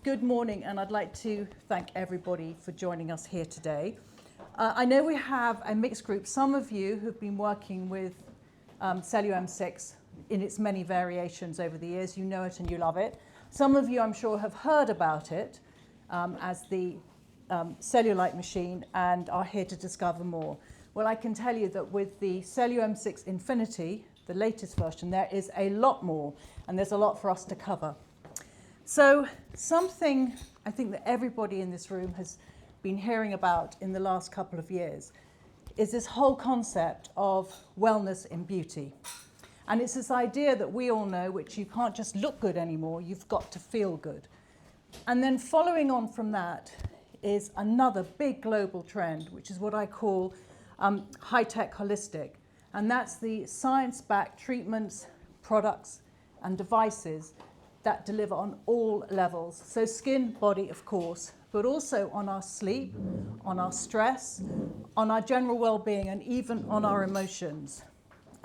Good morning, and I'd like to thank everybody for joining us here today. I know we have a mixed group. Some of you who've been working with Cellum-6 in its many variations over the years, you know it and you love it. Some of you, I'm sure, have heard about it as the cellulite machine and are here to discover more. Well, I can tell you that with the Cellum-6 Infinity, the latest version, there is a lot more, and there's a lot for us to cover. So something I think that everybody in this room has been hearing about in the last couple of years is this whole concept of wellness in beauty. And it's this idea that we all know, which you can't just look good anymore, you've got to feel good. And then following on from that is another big global trend, which is what I call high-tech holistic. And that's the science-backed treatments, products, and devices that deliver on all levels. So skin, body, of course, but also on our sleep, on our stress, on our general well-being, and even on our emotions.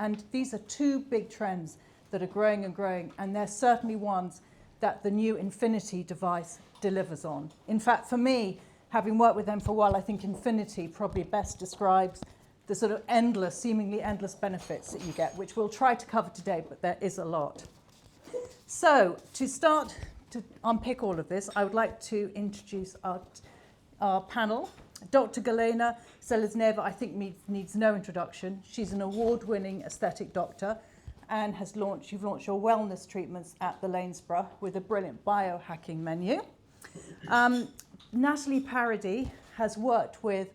And these are two big trends that are growing and growing, and they're certainly ones that the new Infinity device delivers on. In fact, for me, having worked with them for a while, I think Infinity probably best describes the sort of endless, seemingly endless benefits that you get, which we'll try to cover today, but there is a lot. So, to start to unpick all of this, I would like to introduce our panel. Dr. Galyna Selezneva, I think needs no introduction. She's an award-winning aesthetic doctor and you've launched your wellness treatments at the Lanesborough with a brilliant biohacking menu. Nathalie Paradis has worked with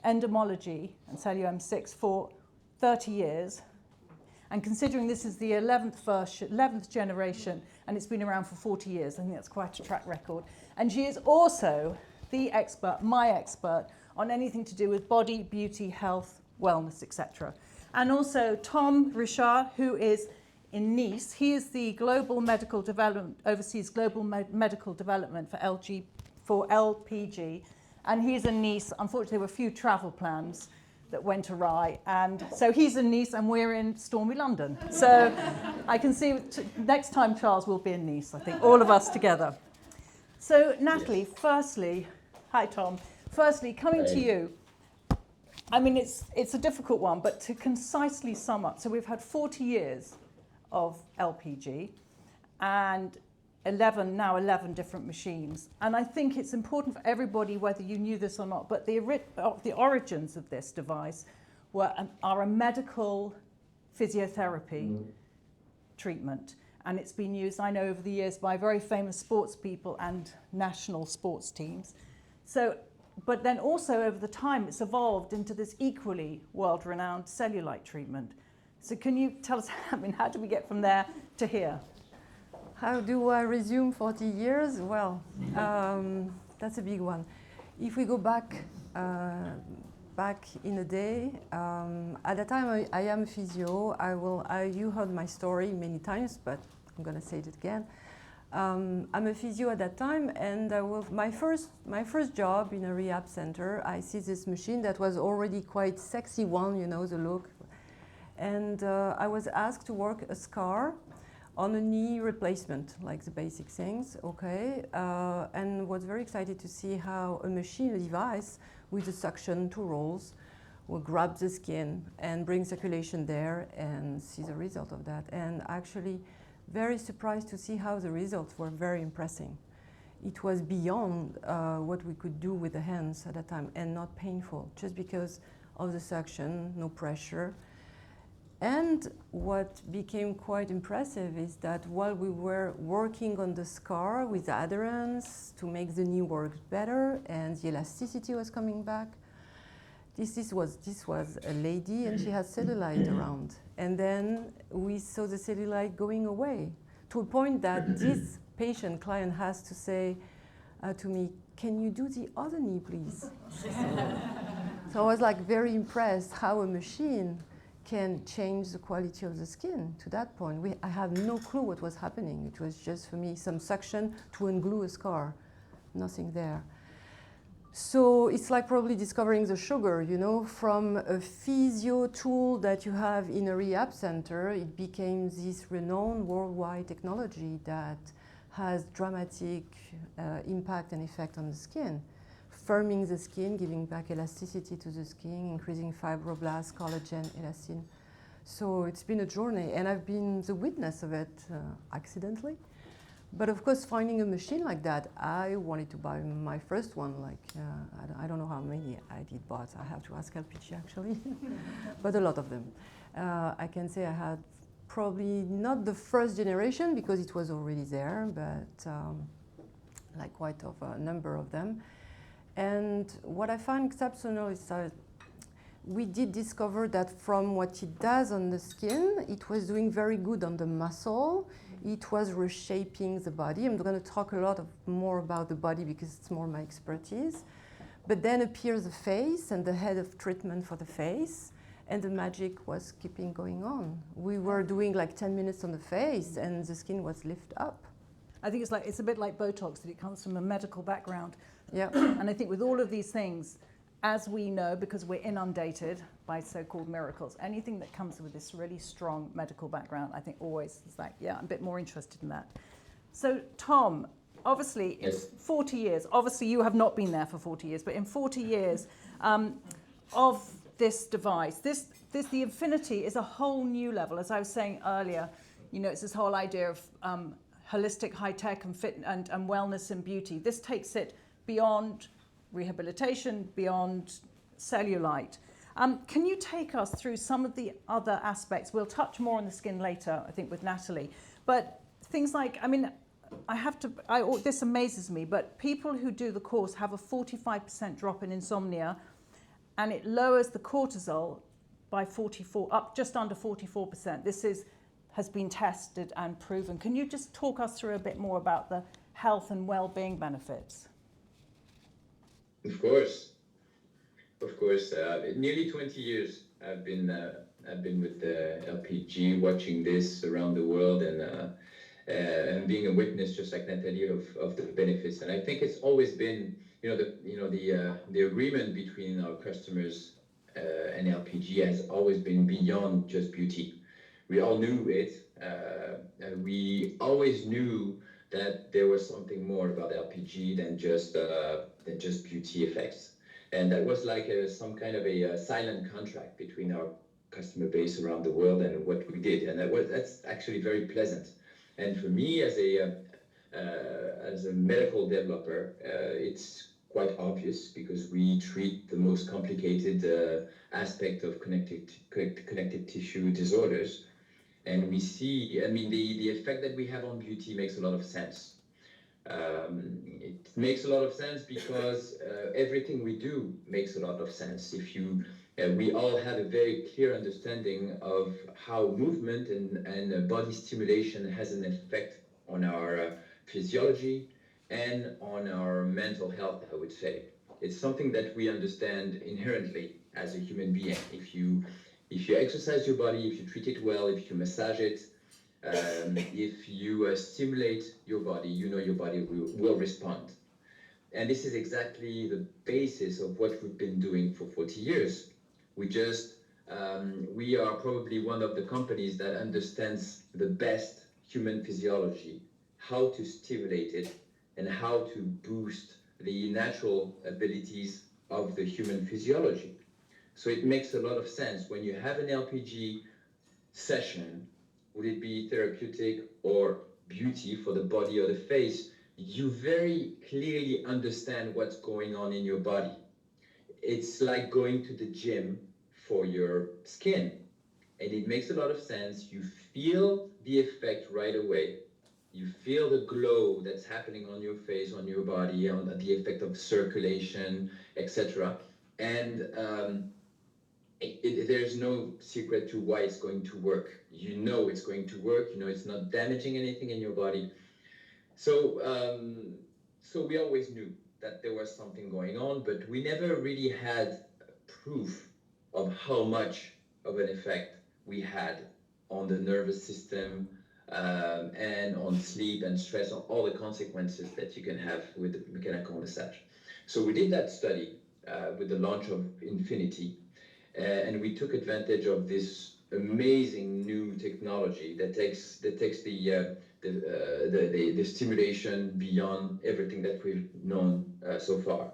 Endermologie and Cellum-6 for 30 years. And considering this is the 11th generation, and it's been around for 40 years, I think that's quite a track record. And she is also the expert, my expert, on anything to do with body, beauty, health, wellness, etc. And also Tom Richert, who is in Nice. He is the global medical development, oversees global medical development for LPG. And he's in Nice. Unfortunately, there were a few travel plans that went awry, and so he's in Nice and we're in stormy London. So I can see next time Charles will be in Nice, I think, all of us together. So Nathalie, firstly, hi Tom, firstly coming to you, I mean it's a difficult one, but to concisely sum up, so we've had 40 years of LPG and 11 different machines. And I think it's important for everybody, whether you knew this or not, but the origins of this device are a medical physiotherapy treatment. And it's been used, I know, over the years by very famous sports people and national sports teams. So, but then also over the time, it's evolved into this equally world-renowned cellulite treatment. So can you tell us, I mean, how do we get from there to here? How do I resume 40 years? Well, that's a big one. If we go back in the day, at the time I am physio. You heard my story many times, but I'm going to say it again. I'm a physio at that time, and my first job in a rehab center, I see this machine that was already quite sexy one, you know, the look. And I was asked to work a scar on a knee replacement, like the basic things, okay, and was very excited to see how a machine, a device with a suction, two rolls, will grab the skin and bring circulation there and see the result of that. And actually very surprised to see how the results were very impressive. It was beyond what we could do with the hands at that time and not painful, just because of the suction, no pressure. And what became quite impressive is that while we were working on the scar with adherence to make the knee work better and the elasticity was coming back, this was a lady and she had cellulite around. And then we saw the cellulite going away to a point that this client has to say to me, "Can you do the other knee, please?" So I was like very impressed how a machine can change the quality of the skin to that point. I had no clue what was happening. It was just for me some suction to unglue a scar, nothing there. So it's like probably discovering the sugar, you know, from a physio tool that you have in a rehab center, it became this renowned worldwide technology that has dramatic impact and effect on the skin, firming the skin, giving back elasticity to the skin, increasing fibroblasts, collagen, elastin. So it's been a journey, and I've been the witness of it accidentally. But of course, finding a machine like that, I wanted to buy my first one. Like I don't know how many I did bought. I have to ask LPG actually, but a lot of them. I can say I had probably not the first generation because it was already there, but like quite of a number of them. And what I find exceptional is that we did discover that from what it does on the skin, it was doing very good on the muscle. It was reshaping the body. I'm going to talk a lot more about the body because it's more my expertise. But then appears the face and the head of treatment for the face, and the magic was keeping going on. We were doing like 10 minutes on the face, and the skin was lifted up. I think it's a bit like Botox, that it comes from a medical background. Yeah. And I think with all of these things, as we know, because we're inundated by so-called miracles, anything that comes with this really strong medical background, I think always is like, yeah, I'm a bit more interested in that. So Tom, obviously, Yes. 40 years, obviously you have not been there for 40 years, but in 40 years of this device, the Infinity is a whole new level. As I was saying earlier, you know, it's this whole idea of holistic high tech and fit and wellness and beauty. This takes it beyond rehabilitation, beyond cellulite. Can you take us through some of the other aspects? We'll touch more on the skin later, I think, with Nathalie. But things like, I mean, this amazes me, but people who do the course have a 45% drop in insomnia, and it lowers the cortisol by just under 44%. This has been tested and proven. Can you just talk us through a bit more about the health and well-being benefits? Of course. Nearly 20 years I've been with the LPG, watching this around the world, and being a witness, just like Nathalie, of the benefits. And I think it's always been, the agreement between our customers and LPG has always been beyond just beauty. We all knew it. We always knew that there was something more about LPG than just beauty effects, and that was like some kind of a silent contract between our customer base around the world and what we did, and that's actually very pleasant. And for me, as a medical developer, it's quite obvious because we treat the most complicated aspect of connective tissue disorders. And we see, I mean, the effect that we have on beauty makes a lot of sense. It makes a lot of sense because everything we do makes a lot of sense. We all have a very clear understanding of how movement and body stimulation has an effect on our physiology and on our mental health, I would say. It's something that we understand inherently as a human being. If you exercise your body, if you treat it well, if you massage it, if you stimulate your body, you know your body will respond. And this is exactly the basis of what we've been doing for 40 years. We are probably one of the companies that understands the best human physiology, how to stimulate it, and how to boost the natural abilities of the human physiology. So it makes a lot of sense when you have an LPG session, would it be therapeutic or beauty for the body or the face, you very clearly understand what's going on in your body. It's like going to the gym for your skin, and it makes a lot of sense. You feel the effect right away. You feel the glow that's happening on your face, on your body, on the effect of circulation, etc. And there's no secret to why it's going to work. You know it's going to work. You know it's not damaging anything in your body. So we always knew that there was something going on, but we never really had proof of how much of an effect we had on the nervous system and on sleep and stress, on all the consequences that you can have with the mechanical massage. So we did that study with the launch of Infinity, and we took advantage of this amazing new technology that takes the the stimulation beyond everything that we've known so far.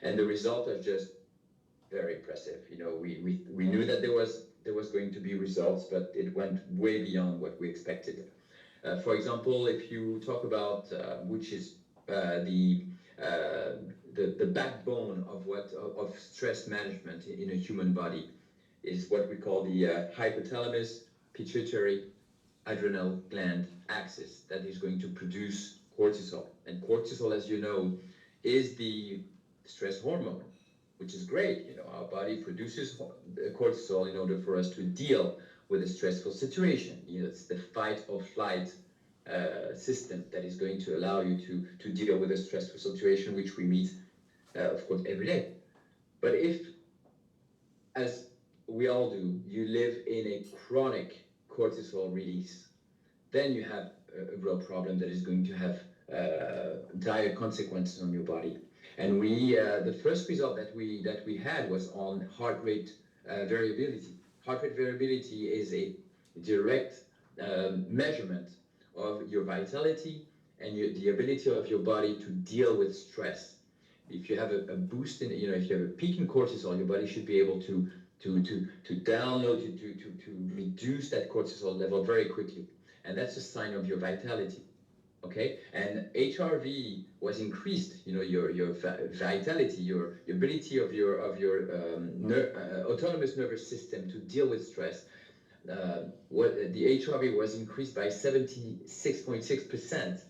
And the results are just very impressive. You know, we knew that there was going to be results, but it went way beyond what we expected. For example, if you talk about which is the backbone of stress management in a human body, is what we call the hypothalamus pituitary adrenal gland axis that is going to produce cortisol. And cortisol, as you know, is the stress hormone, which is great. You know, our body produces cortisol in order for us to deal with a stressful situation. You know, it's the fight or flight system that is going to allow you to deal with a stressful situation, which we meet, of course, every day. But if, as we all do, you live in a chronic cortisol release, then you have a real problem that is going to have dire consequences on your body. And the first result that we had was on heart rate variability. Heart rate variability is a direct measurement of your vitality and the ability of your body to deal with stress. If you have a boost in, you know, if you have a peak in cortisol, your body should be able to download, to reduce that cortisol level very quickly. And that's a sign of your vitality. Okay, and HRV was increased. You know, your vitality, your ability of your autonomous nervous system to deal with stress. The HRV was increased by 76.6%.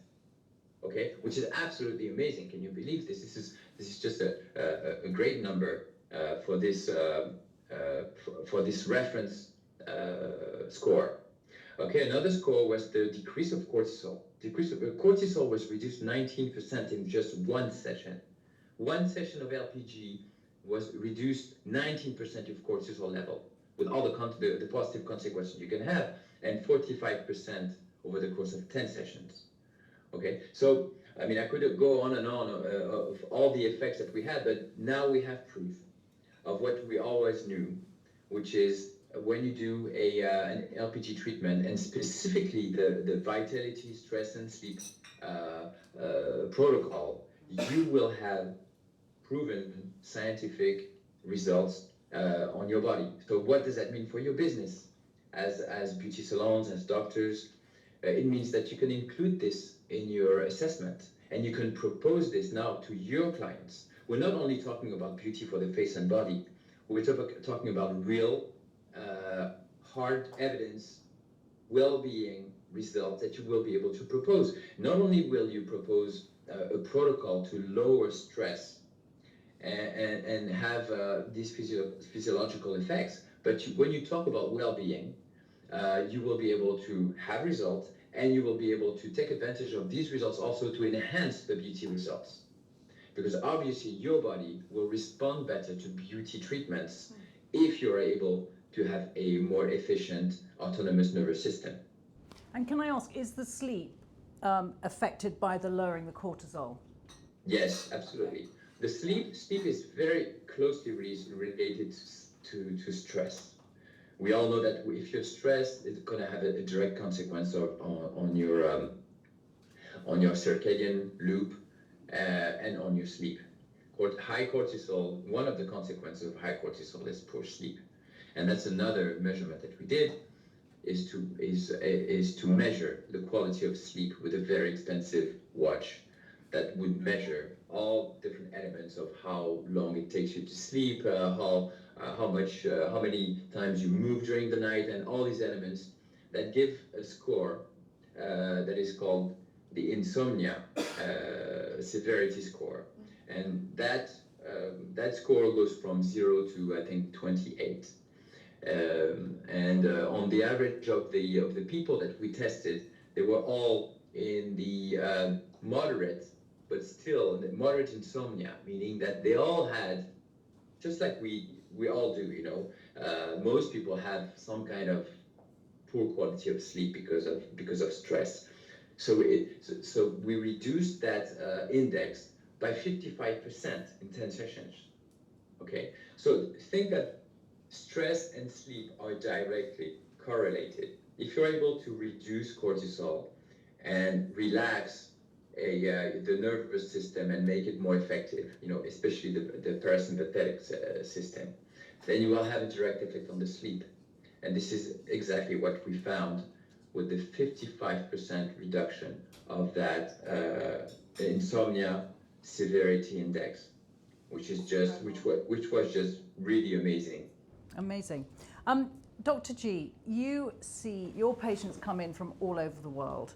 Okay, which is absolutely amazing. Can you believe this? This is just a great number for this reference score. Okay, another score was the decrease of cortisol. Cortisol was reduced 19% in just one session. One session of LPG was reduced 19% of cortisol level, with all the positive consequences you can have, and 45% over the course of 10 sessions. Okay, so I mean, I could go on and on of all the effects that we had, but now we have proof of what we always knew, which is when you do an LPG treatment, and specifically the vitality, stress, and sleep protocol, you will have proven scientific results on your body. So what does that mean for your business? As beauty salons, as doctors, it means that you can include this in your assessment, and you can propose this now to your clients. We're not only talking about beauty for the face and body, we're talking about real hard evidence, well-being results that you will be able to propose. Not only will you propose a protocol to lower stress and have these physiological effects, but when you talk about well-being, you will be able to have results, and you will be able to take advantage of these results also to enhance the beauty results. Because obviously your body will respond better to beauty treatments if you're able to have a more efficient autonomous nervous system. And can I ask, is the sleep affected by the lowering the cortisol? Yes, absolutely. The sleep is very closely related to stress. We all know that if you're stressed, it's going to have a direct consequence on your circadian loop and on your sleep. High cortisol, one of the consequences of high cortisol is poor sleep. And that's another measurement that we did, is to measure the quality of sleep with a very expensive watch that would measure all different elements of how long it takes you to sleep, how many times you move during the night, and all these elements that give a score that is called the insomnia severity score. And that score goes from 0 to, I think, 28. On the average of the people that we tested, they were all in the moderate, but still moderate insomnia, meaning that they all had, just like we all do, you know, most people have some kind of poor quality of sleep because of stress. So we reduced that index by 55% in 10 sessions. Okay, so think that stress and sleep are directly correlated. If you're able to reduce cortisol and relax the nervous system and make it more effective, especially the parasympathetic system, then you will have a direct effect on the sleep. And this is exactly what we found with the 55% reduction of that insomnia severity index, which was just really amazing. Amazing. Dr. G, you see your patients come in from all over the world.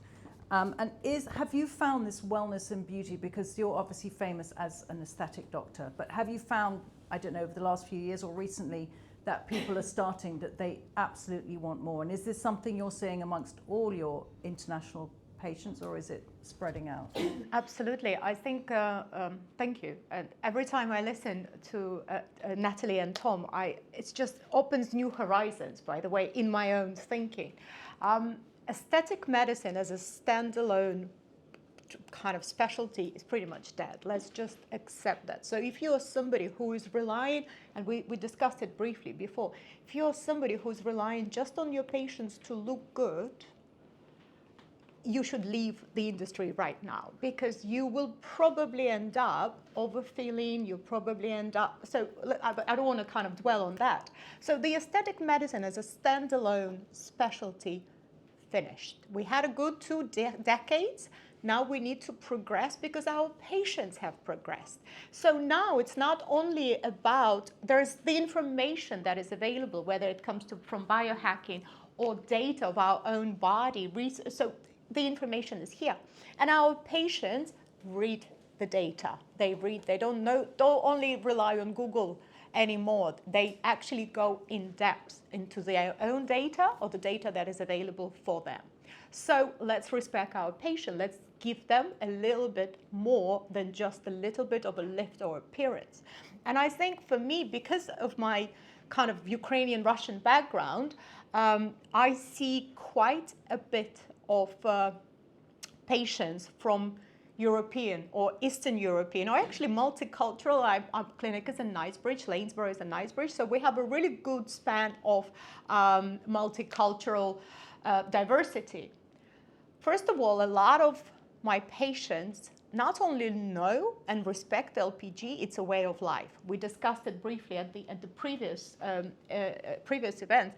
And have you found this wellness and beauty, because you're obviously famous as an aesthetic doctor, but have you found, I don't know, over the last few years or recently, that people are starting, that they absolutely want more? And is this something you're seeing amongst all your international patients, or is it spreading out? Absolutely. I think, thank you. And every time I listen to Nathalie and Tom, it just opens new horizons, by the way, in my own thinking. Aesthetic medicine as a standalone kind of specialty is pretty much dead. Let's just accept that. So if you're somebody who is relying, and we discussed it briefly before, if you're somebody who's relying just on your patients to look good, you should leave the industry right now, because you will probably end up overfeeling, you'll probably end up, I don't want to kind of dwell on that. So the aesthetic medicine as a standalone specialty finished. We had a good 2 decades. Now we need to progress because our patients have progressed. So now it's not only about, there's the information that is available, whether it comes from biohacking or data of our own body. So the information is here. And our patients read the data. They don't only rely on Google anymore. They actually go in depth into their own data or the data that is available for them. So let's respect our patient. Let's give them a little bit more than just a little bit of a lift or appearance. And I think for me, because of my kind of Ukrainian Russian background, I see quite a bit of patients from European or Eastern European, or actually multicultural. Our clinic is in Knightsbridge, Lanesborough is in Knightsbridge, so we have a really good span of multicultural diversity. First of all, a lot of my patients not only know and respect LPG, it's a way of life. We discussed it briefly at the previous event.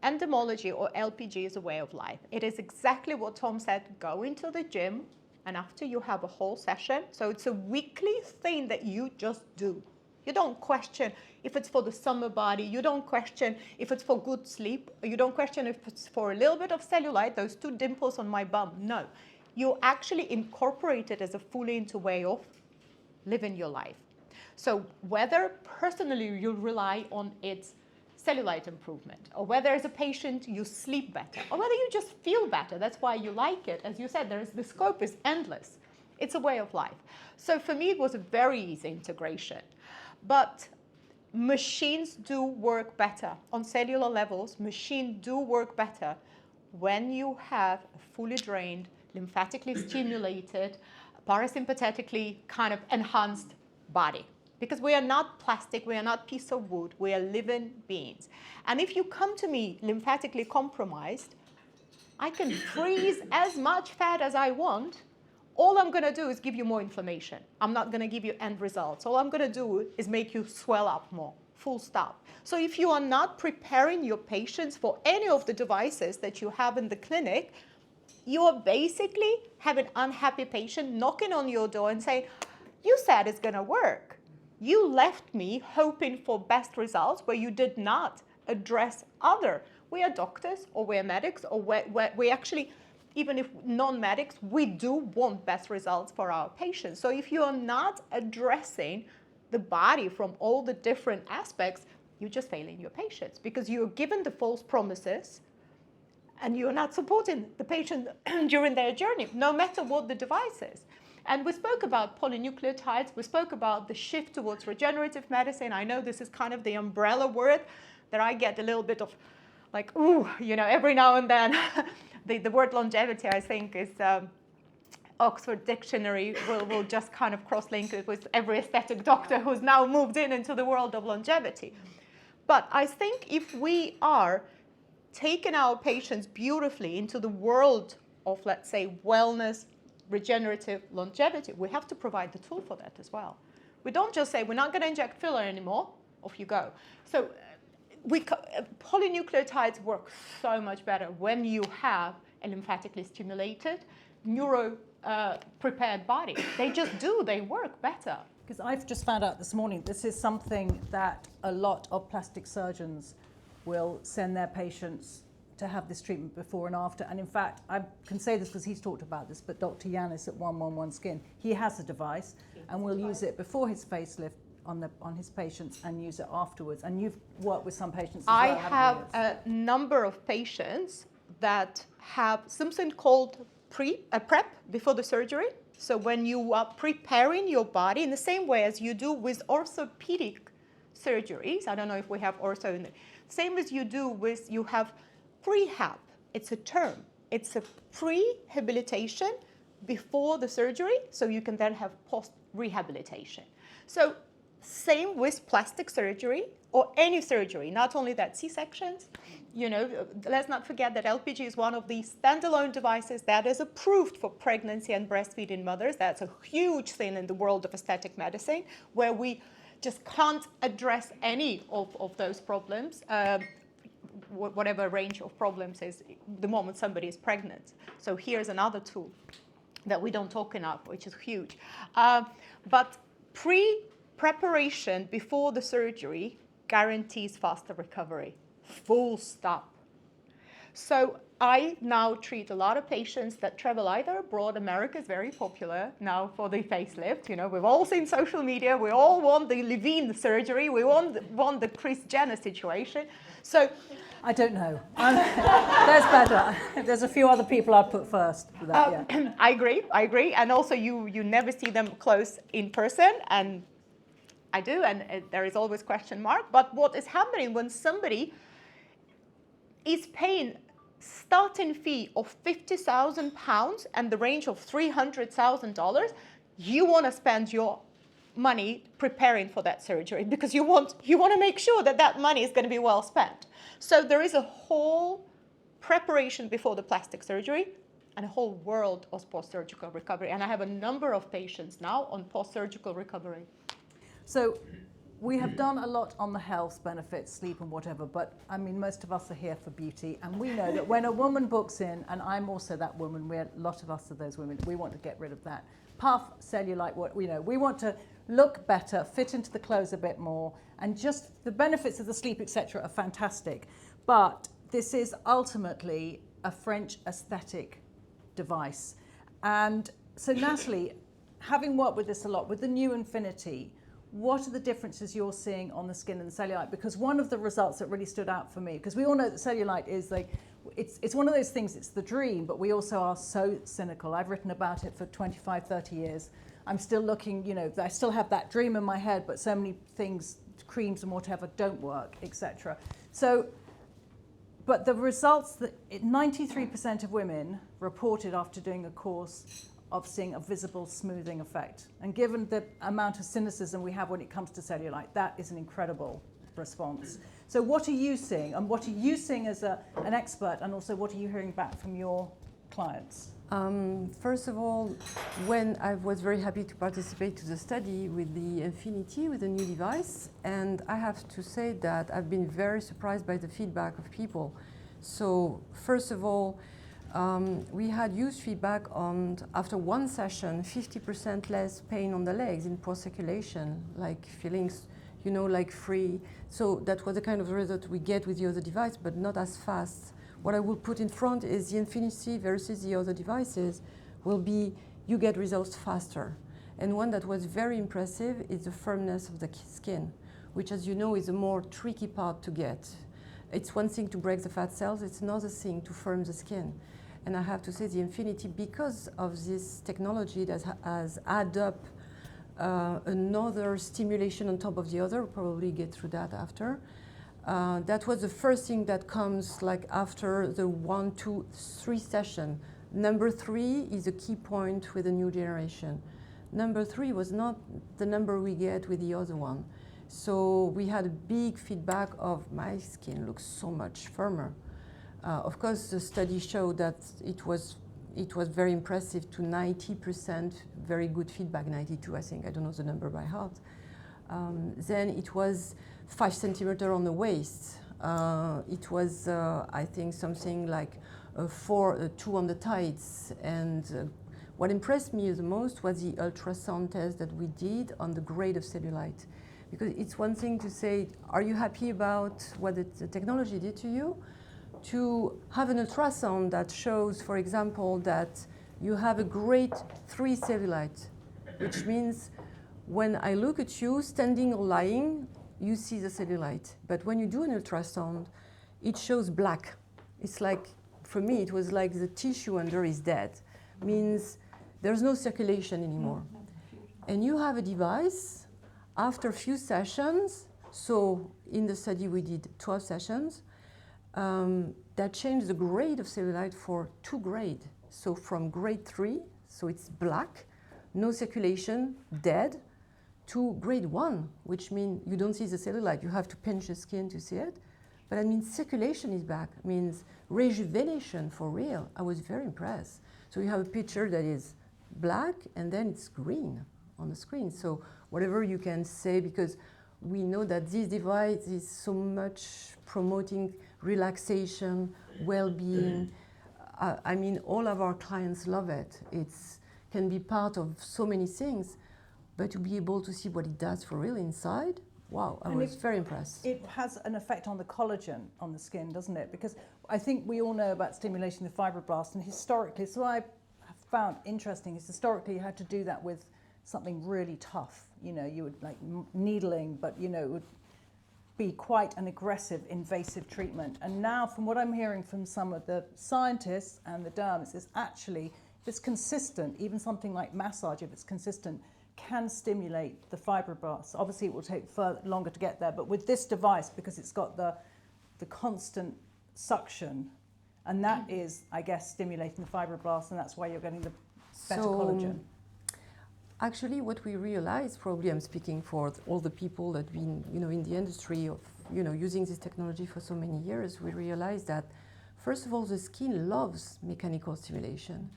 Endermologie or LPG is a way of life. It is exactly what Tom said, go into the gym, and after you have a whole session, so it's a weekly thing that you just do. You don't question if it's for the summer body, you don't question if it's for good sleep, you don't question if it's for a little bit of cellulite, those 2 dimples on my bum. No, you actually incorporate it as a fully into way of living your life. So whether personally you rely on its cellulite improvement, or whether as a patient you sleep better, or whether you just feel better, that's why you like it. As you said, the scope is endless. It's a way of life. So for me, it was a very easy integration. But machines do work better. On cellular levels, machines do work better when you have a fully drained, lymphatically stimulated, parasympathetically kind of enhanced body. Because we are not plastic, we are not piece of wood, we are living beings. And if you come to me lymphatically compromised, I can freeze as much fat as I want. All I'm going to do is give you more inflammation. I'm not going to give you end results. All I'm going to do is make you swell up more, full stop. So if you are not preparing your patients for any of the devices that you have in the clinic, you are basically have an unhappy patient knocking on your door and saying, you said it's going to work. You left me hoping for best results where you did not address other. We are doctors or we are medics, or we actually, even if non-medics, we do want best results for our patients. So if you are not addressing the body from all the different aspects, you're just failing your patients, because you're given the false promises and you're not supporting the patient during their journey, no matter what the device is. And we spoke about polynucleotides. We spoke about the shift towards regenerative medicine. I know this is kind of the umbrella word that I get a little bit of like, ooh, every now and then. The word longevity, I think, is Oxford Dictionary will just kind of cross-link it with every aesthetic doctor who's now moved into the world of longevity. But I think if we are taking our patients beautifully into the world of, let's say, wellness, regenerative longevity, we have to provide the tool for that as well. We don't just say, we're not going to inject filler anymore, off you go. So polynucleotides work so much better when you have a lymphatically stimulated, prepared body. They just do, they work better. Because I've just found out this morning, this is something that a lot of plastic surgeons will send their patients to have this treatment before and after. And in fact, I can say this because he's talked about this, but Dr. Yanis at 111 Skin, he has a device and will use it before his facelift on his patients and use it afterwards. And you've worked with some patients as well, I haven't have you? a number of patients that have something called prep before the surgery. So when you are preparing your body in the same way as you do with orthopedic surgeries, I don't know if we have ortho in the same as you do with, you have prehab. It's a term. It's a pre-rehabilitation before the surgery, so you can then have post-rehabilitation. So same with plastic surgery or any surgery, not only that C-sections. You know, let's not forget that LPG is one of the standalone devices that is approved for pregnancy and breastfeeding mothers. That's a huge thing in the world of aesthetic medicine, where we just can't address any of those problems, whatever range of problems is the moment somebody is pregnant. So here's another tool that we don't talk enough, which is huge. But preparation before the surgery guarantees faster recovery. Full stop. So I now treat a lot of patients that travel either abroad. America is very popular now for the facelift. You know, we've all seen social media. We all want the Levine surgery. We want the Kris Jenner situation. So I don't know. There's better. There's a few other people I'd put first for that, yeah. I agree. And also you never see them close in person, and I do, and there is always question mark. But what is happening when somebody is paying starting fee of £50,000 and the range of $300,000, you want to spend your money preparing for that surgery because you want to make sure that that money is going to be well spent. So there is a whole preparation before the plastic surgery and a whole world of post-surgical recovery. And I have a number of patients now on post-surgical recovery. So we have done a lot on the health benefits, sleep and whatever, but I mean, most of us are here for beauty, and we know that when a woman books in, and I'm also that woman, a lot of us are those women, we want to get rid of that puff, cellulite, we want to look better, fit into the clothes a bit more, and just the benefits of the sleep, etc., are fantastic. But this is ultimately a French aesthetic device. And so Nathalie, having worked with this a lot, with the new Infinity, what are the differences you're seeing on the skin and the cellulite? Because one of the results that really stood out for me, because we all know that cellulite is like, it's one of those things, it's the dream, but we also are so cynical. I've written about it for 25, 30 years. I'm still looking, I still have that dream in my head, but so many things, creams and whatever, don't work, etc. So, but the results that 93% of women reported after doing a course of seeing a visible smoothing effect. And given the amount of cynicism we have when it comes to cellulite, that is an incredible response. So what are you seeing? And what are you seeing as an expert? And also what are you hearing back from your clients? First of all, when I was very happy to participate to the study with the Infinity, with the new device, and I have to say that I've been very surprised by the feedback of people. So first of all, we had huge feedback on, after one session, 50% less pain on the legs in poor circulation, like feelings, like free. So that was the kind of result we get with the other device, but not as fast. What I will put in front is the Infinity versus the other devices will be, you get results faster. And one that was very impressive is the firmness of the skin, which, as you know, is a more tricky part to get. It's one thing to break the fat cells, it's another thing to firm the skin. And I have to say the Infinity, because of this technology that has added up another stimulation on top of the other, we'll probably get through that after. That was the first thing that comes like after the 1, 2, 3 session. Number 3 is a key point with the new generation. Number 3 was not the number we get with the other one. So we had a big feedback of my skin looks so much firmer. Of course, the study showed that it was it was very impressive to 90%, very good feedback, 92 I think, I don't know the number by heart. Then it was 5 centimeters on the waist. It was, I think, something like 2 on the tights. And what impressed me the most was the ultrasound test that we did on the grade of cellulite. Because it's one thing to say, are you happy about what the technology did to you? To have an ultrasound that shows, for example, that you have a grade 3 cellulite, which means when I look at you standing or lying, you see the cellulite. But when you do an ultrasound, it shows black. It's like, for me, it was like the tissue under is dead. Means there's no circulation anymore. And you have a device, after a few sessions, so in the study we did 12 sessions, that changed the grade of cellulite for 2 grades. So from grade 3, so it's black, no circulation, dead, to grade 1, which means you don't see the cellulite. You have to pinch the skin to see it. But I mean, circulation is back, means rejuvenation for real. I was very impressed. So you have a picture that is black and then it's green on the screen. So whatever you can say, because we know that this device is so much promoting relaxation, well-being. I mean, all of our clients love it. It can be part of so many things, but to be able to see what it does for real inside, wow, I was very impressed. It has an effect on the collagen on the skin, doesn't it? Because I think we all know about stimulating the fibroblasts, and historically, so I have found interesting is historically you had to do that with something really tough. You know, you would like needling, but you know, it would be quite an aggressive, invasive treatment. And now, from what I'm hearing from some of the scientists and the derms, is actually, if it's consistent, even something like massage, if it's consistent, can stimulate the fibroblasts. Obviously, it will take longer to get there, but with this device, because it's got the constant suction, and that is, I guess, stimulating the fibroblasts, and that's why you're getting the better collagen. Actually, what we realized, probably I'm speaking for all the people that been, you know, in the industry of, you know, using this technology for so many years, we realized that, first of all, the skin loves mechanical stimulation.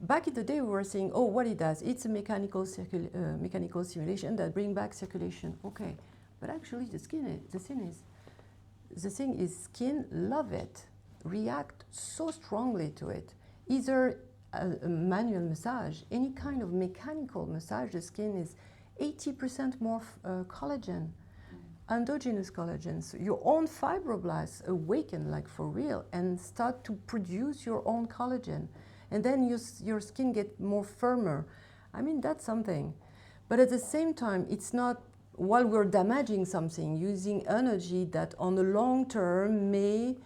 Back in the day, we were saying, oh, what it does, it's a mechanical stimulation that brings back circulation. Okay, but actually, the thing is, skin love it, react so strongly to it. Either a manual massage, any kind of mechanical massage, the skin is 80% more collagen, endogenous collagen. So your own fibroblasts awaken, like for real, and start to produce your own collagen. And then your skin gets more firmer. I mean, that's something. But at the same time, it's not, while we're damaging something, using energy that on the long term may,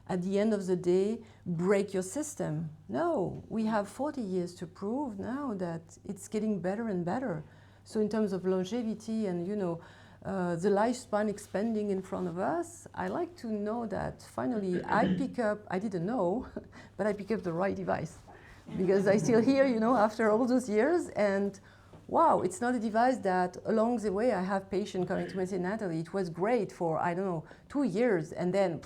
at the end of the day, break your system. No, we have 40 years to prove now that it's getting better and better. So in terms of longevity and, you know, the lifespan expanding in front of us, I like to know that finally I didn't know, but I pick up the right device. Because I still here, you know, after all those years, and wow, it's not a device that along the way I have patients coming to me and say, Nathalie, it was great for, I don't know, 2 years, and then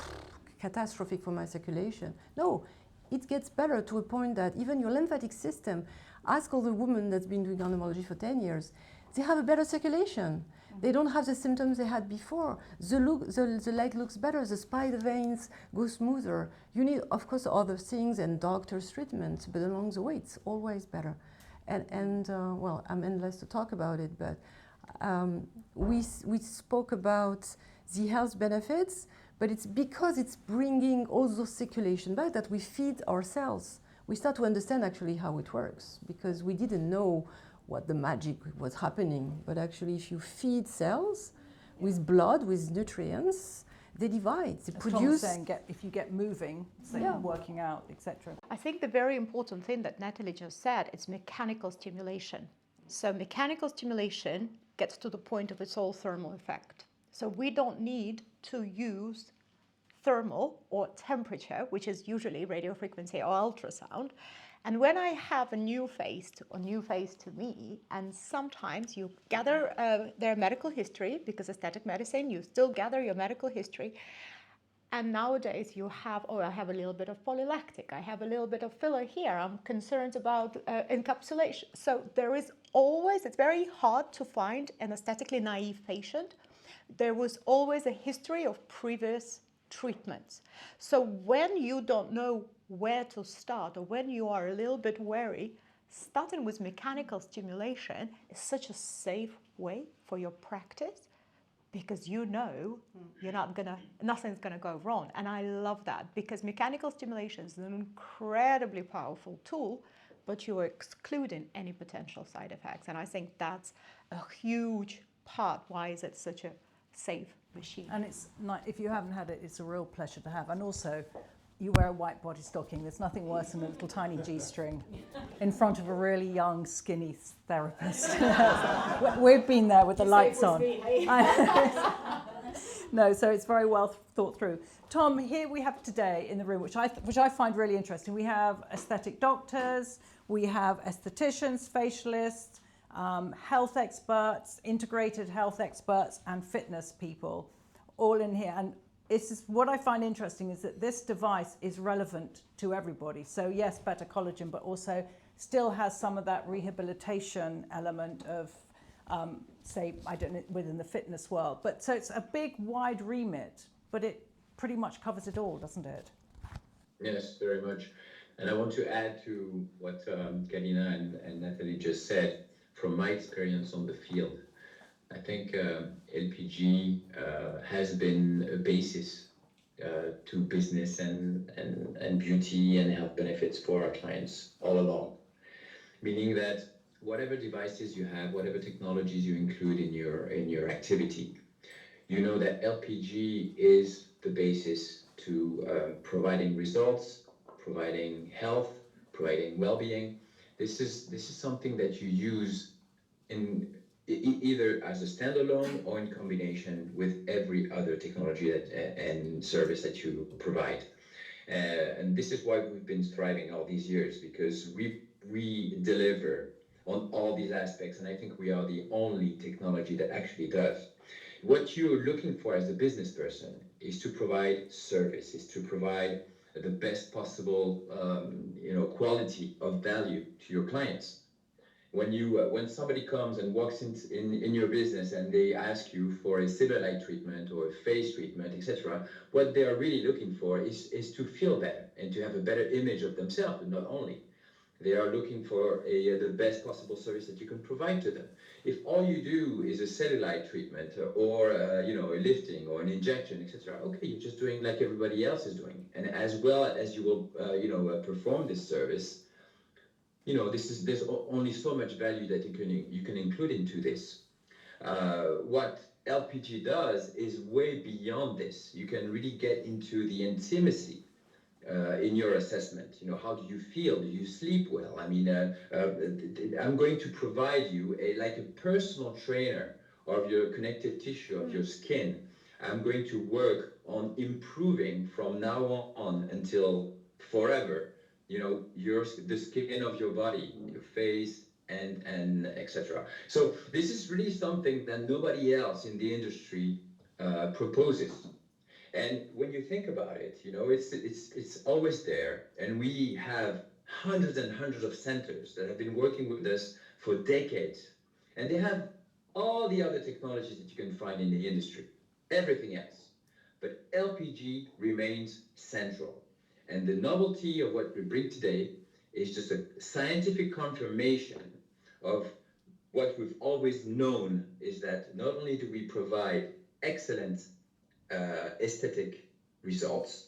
catastrophic for my circulation. No, it gets better to a point that even your lymphatic system, ask all the women that's been doing endermologie for 10 years, they have a better circulation. They don't have the symptoms they had before. The leg looks better, the spider veins go smoother. You need, of course, other things and doctor's treatment, but along the way, it's always better. And well, I'm endless to talk about it, but we spoke about the health benefits, but it's because it's bringing all those circulation back that we feed our cells. We start to understand actually how it works, because we didn't know what the magic was happening. But actually, if you feed cells with blood, with nutrients, they divide, they produce. Saying, if you get moving, say working out, etc. I think the very important thing that Nathalie just said is mechanical stimulation. So mechanical stimulation gets to the point of its whole thermal effect. So we don't need to use thermal or temperature, which is usually radiofrequency or ultrasound. And when I have a new face to me, and sometimes you gather their medical history, because aesthetic medicine, you still gather your medical history, And nowadays you have, oh, I have a little bit of polylactic, I have a little bit of filler here, I'm concerned about encapsulation. So there is always, it's very hard to find an aesthetically naive patient. There was always a history of previous treatments. So when you don't know where to start, or when you are a little bit wary, starting with mechanical stimulation is such a safe way for your practice, because you know nothing's gonna go wrong. And I love that, because mechanical stimulation is an incredibly powerful tool, but you're excluding any potential side effects. And I think that's a huge part why is it such a safe machine. And it's not, if you haven't had it, it's a real pleasure to have. And also, you wear a white body stocking. There's nothing worse than a little tiny G-string in front of a really young, skinny therapist. We've been there with the lights on. No, so it's very well thought through. Tom, here we have today in the room, which I find really interesting. We have aesthetic doctors, we have estheticians, facialists, health experts, integrated health experts, and fitness people, all in here. And what I find interesting is that this device is relevant to everybody. So yes, better collagen, but also still has some of that rehabilitation element of, say, I don't know, within the fitness world. But so it's a big, wide remit, but it pretty much covers it all, doesn't it? Yes, very much. And I want to add to what Galyna and Nathalie just said, from my experience on the field. I think LPG has been a basis to business and beauty and health benefits for our clients all along. Meaning that whatever devices you have, whatever technologies you include in your activity, you know that LPG is the basis to providing results, providing health, providing well-being. This is something that you use in either as a standalone or in combination with every other technology and service that you provide. And this is why we've been thriving all these years, because we deliver on all these aspects, and I think we are the only technology that actually does. What you're looking for as a business person is to provide service, is to provide the best possible quality of value to your clients. When somebody comes and walks in your business and they ask you for a cellulite treatment or a face treatment, etc., what they are really looking for is to feel better and to have a better image of themselves. But not only, they are looking for the best possible service that you can provide to them. If all you do is a cellulite treatment or a lifting or an injection, etc., okay, you're just doing like everybody else is doing. And as well as you will perform this service, there's only so much value that you can include into this. What LPG does is way beyond this. You can really get into the intimacy in your assessment. How do you feel? Do you sleep well? I mean, I'm going to provide you like a personal trainer of your connective tissue, of your skin. I'm going to work on improving from now on until forever. The skin of your body, your face, and etc. So this is really something that nobody else in the industry proposes. And when you think about it, it's always there. And we have hundreds and hundreds of centers that have been working with us for decades. And they have all the other technologies that you can find in the industry, everything else. But LPG remains central. And the novelty of what we bring today is just a scientific confirmation of what we've always known, is that not only do we provide excellent aesthetic results,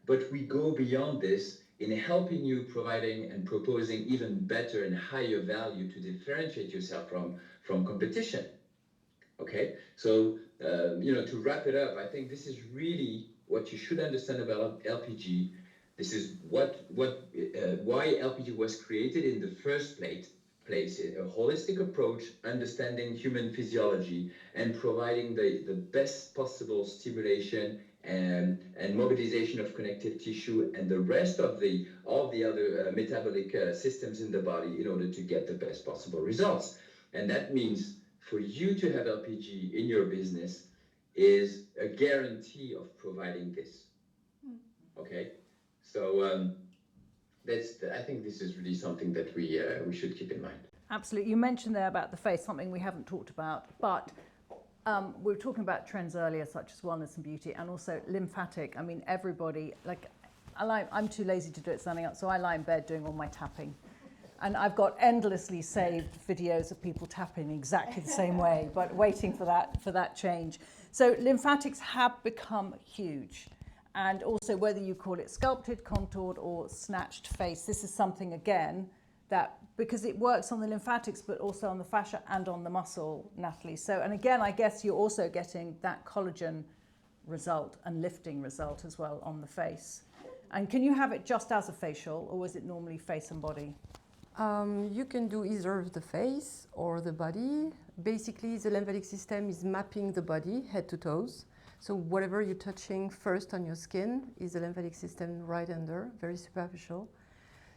but we go beyond this in helping you, providing and proposing even better and higher value to differentiate yourself from competition. Okay, so to wrap it up, I think this is really what you should understand about LPG. This is why LPG was created in the first place, a holistic approach, understanding human physiology and providing the best possible stimulation and mobilization of connective tissue and the rest of all the other metabolic systems in the body in order to get the best possible results. And that means for you to have LPG in your business is a guarantee of providing this. Okay, so I think this is really something that we should keep in mind. Absolutely. You mentioned there about the face, something we haven't talked about, but we were talking about trends earlier, such as wellness and beauty, and also lymphatic. I mean, everybody, like, I'm too lazy to do it standing up, so I lie in bed doing all my tapping. And I've got endlessly saved videos of people tapping exactly the same way, but waiting for that change. So lymphatics have become huge. And also, whether you call it sculpted, contoured, or snatched face, this is something, again, that, because it works on the lymphatics, but also on the fascia and on the muscle, Nathalie. So, and again, I guess you're also getting that collagen result and lifting result as well on the face. And can you have it just as a facial, or is it normally face and body? You can do either the face or the body. Basically, the lymphatic system is mapping the body head to toes. So whatever you're touching first on your skin is the lymphatic system right under, very superficial.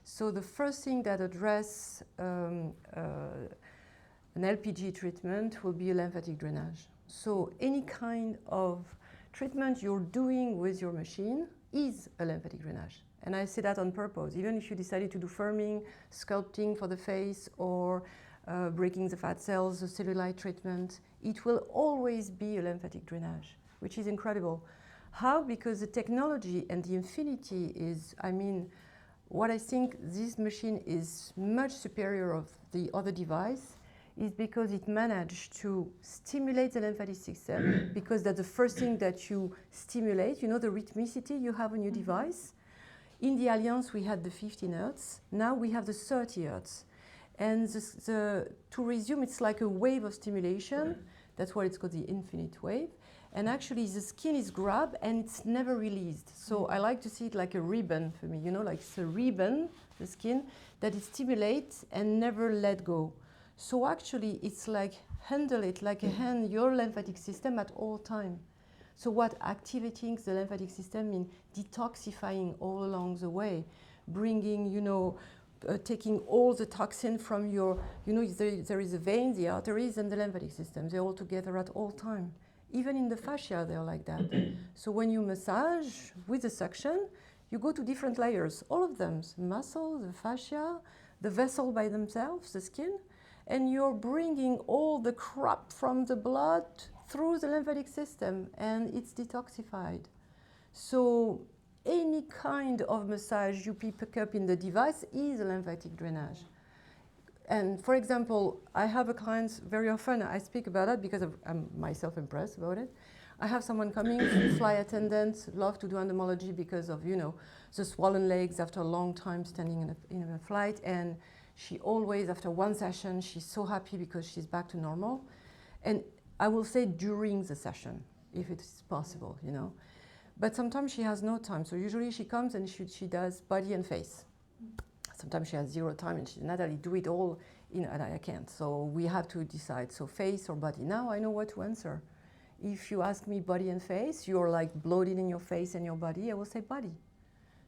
So the first thing that address an LPG treatment will be a lymphatic drainage. So any kind of treatment you're doing with your machine is a lymphatic drainage. And I say that on purpose. Even if you decided to do firming, sculpting for the face, or breaking the fat cells, the cellulite treatment, it will always be a lymphatic drainage, which is incredible. How? Because the technology and the infinity is, I mean, what I think this machine is much superior of the other device is because it managed to stimulate the lymphatic system, because that's the first thing that you stimulate, you know, the rhythmicity you have on your device. In the Alliance, we had the 15 Hertz. Now we have the 30 Hertz. And to resume, it's like a wave of stimulation. That's why it's called the infinite wave. And actually, the skin is grabbed and it's never released. So I like to see it like a ribbon for me, you know, like it's a ribbon, the skin, that it stimulates and never let go. So actually, it's like handle it like a hand, your lymphatic system at all time. So what activating the lymphatic system means detoxifying all along the way, bringing, you know, taking all the toxin from your, you know, there is a vein, the arteries, and the lymphatic system. They're all together at all time. Even in the fascia, they're like that. So when you massage with the suction, you go to different layers, all of them, the muscle, the fascia, the vessel by themselves, the skin, and you're bringing all the crap from the blood through the lymphatic system, and it's detoxified. So any kind of massage you pick up in the device is a lymphatic drainage. And for example, I have a client, very often I speak about that because I'm myself impressed about it. I have someone coming, flight attendant, love to do endermologie because of, you know, the swollen legs after a long time standing in a flight. And she always, after one session, she's so happy because she's back to normal. And I will say during the session, if it's possible, you know. But sometimes she has no time. So usually she comes and she does body and face. Sometimes she has zero time and she says, Nathalie, do it all, you know, and I can't. So we have to decide, so face or body. Now I know what to answer. If you ask me body and face, you're like bloated in your face and your body, I will say body.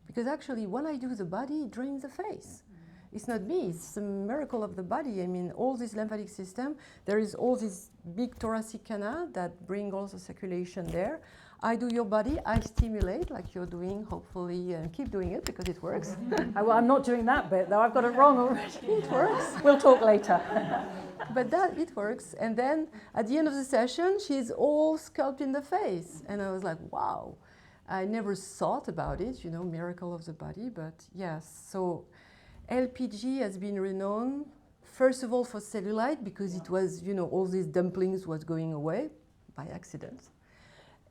Because actually when I do the body, it drains the face. It's not me, it's the miracle of the body. I mean, all this lymphatic system, there is all this big thoracic canal that bring all the circulation there. I do your body, I stimulate like you're doing, hopefully, and keep doing it because it works. Well, I'm not doing that bit, though. I've got it wrong already. It works. We'll talk later. But that, it works. And then at the end of the session, she's all sculpted in the face. And I was like, wow. I never thought about it, you know, miracle of the body, but yes. So LPG has been renowned, first of all, for cellulite, because it was, you know, all these dumplings was going away by accident.